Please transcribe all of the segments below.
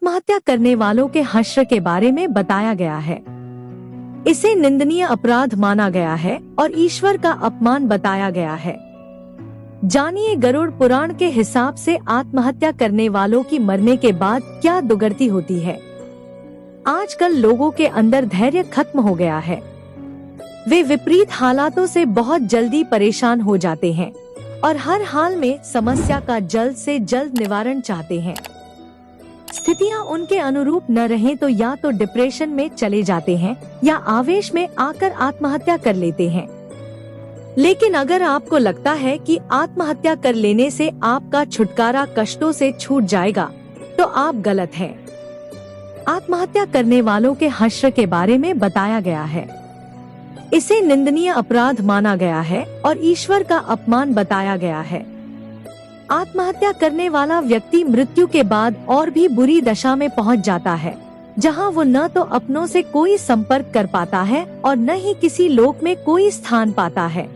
आत्महत्या करने वालों के हश्र के बारे में बताया गया है। इसे निंदनीय अपराध माना गया है और ईश्वर का अपमान बताया गया है। जानिए गरुड़ पुराण के हिसाब से आत्महत्या करने वालों की मरने के बाद क्या दुर्गति होती है। आजकल लोगों के अंदर धैर्य खत्म हो गया है। वे विपरीत हालातों से बहुत जल्दी परेशान हो जाते हैं और हर हाल में समस्या का जल्द से जल्द निवारण चाहते हैं। स्थितियां उनके अनुरूप न रहें तो या तो डिप्रेशन में चले जाते हैं या आवेश में आकर आत्महत्या कर लेते हैं। लेकिन अगर आपको लगता है कि आत्महत्या कर लेने से आपका छुटकारा कष्टों से छूट जाएगा तो आप गलत हैं। आत्महत्या करने वालों के हश्र के बारे में बताया गया है। इसे निंदनीय अपराध माना गया है और ईश्वर का अपमान बताया गया है। आत्महत्या करने वाला व्यक्ति मृत्यु के बाद और भी बुरी दशा में पहुंच जाता है, जहां वो न तो अपनों से कोई संपर्क कर पाता है और न ही किसी लोक में कोई स्थान पाता है।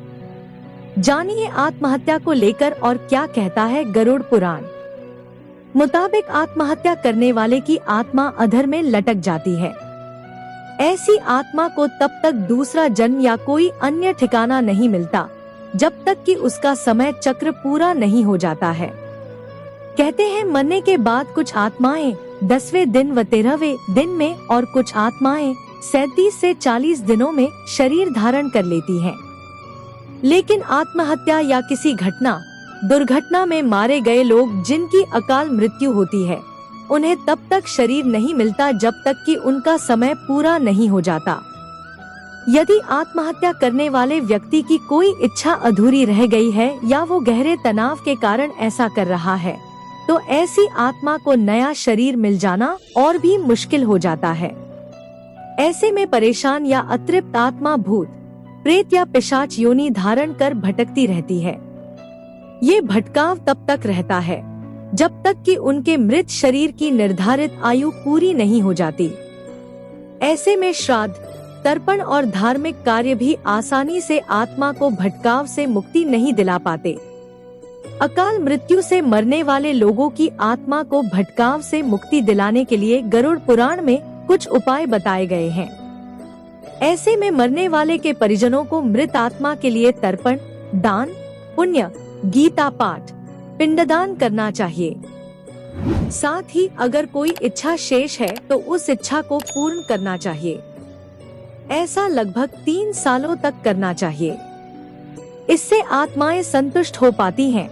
जानिए आत्महत्या को लेकर और क्या कहता है गरुड़ पुराण। मुताबिक आत्महत्या करने वाले की आत्मा अधर में लटक जाती है। ऐसी आत्मा को तब तक दूसरा जन्म या कोई अन्य ठिकाना नहीं मिलता जब तक कि उसका समय चक्र पूरा नहीं हो जाता है। कहते हैं मरने के बाद कुछ आत्माएं 10वें दिन व 13वें दिन में और कुछ आत्माएं 37 से 40 दिनों में शरीर धारण कर लेती हैं। लेकिन आत्महत्या या किसी दुर्घटना में मारे गए लोग जिनकी अकाल मृत्यु होती है, उन्हें तब तक शरीर नहीं मिलता जब तक कि उनका समय पूरा नहीं हो जाता। यदि आत्महत्या करने वाले व्यक्ति की कोई इच्छा अधूरी रह गई है या वो गहरे तनाव के कारण ऐसा कर रहा है, तो ऐसी आत्मा को नया शरीर मिल जाना और भी मुश्किल हो जाता है। ऐसे में परेशान या अतृप्त आत्मा भूत, प्रेत या पिशाच योनि धारण कर भटकती रहती है। ये भटकाव तब तक रहता है जब तक कि उनके मृत शरीर की निर्धारित आयु पूरी नहीं हो जाती। ऐसे में श्राद्ध, तर्पण और धार्मिक कार्य भी आसानी से आत्मा को भटकाव से मुक्ति नहीं दिला पाते। अकाल मृत्यु से मरने वाले लोगों की आत्मा को भटकाव से मुक्ति दिलाने के लिए गरुड़ पुराण में कुछ उपाय बताए गए हैं। ऐसे में मरने वाले के परिजनों को मृत आत्मा के लिए तर्पण, दान, पुण्य, गीता पाठ, पिंडदान करना चाहिए। साथ ही अगर कोई इच्छा शेष है तो उस इच्छा को पूर्ण करना चाहिए। ऐसा लगभग 3 सालों तक करना चाहिए। इससे आत्माएं संतुष्ट हो पाती हैं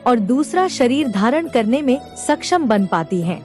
और दूसरा शरीर धारण करने में सक्षम बन पाती हैं।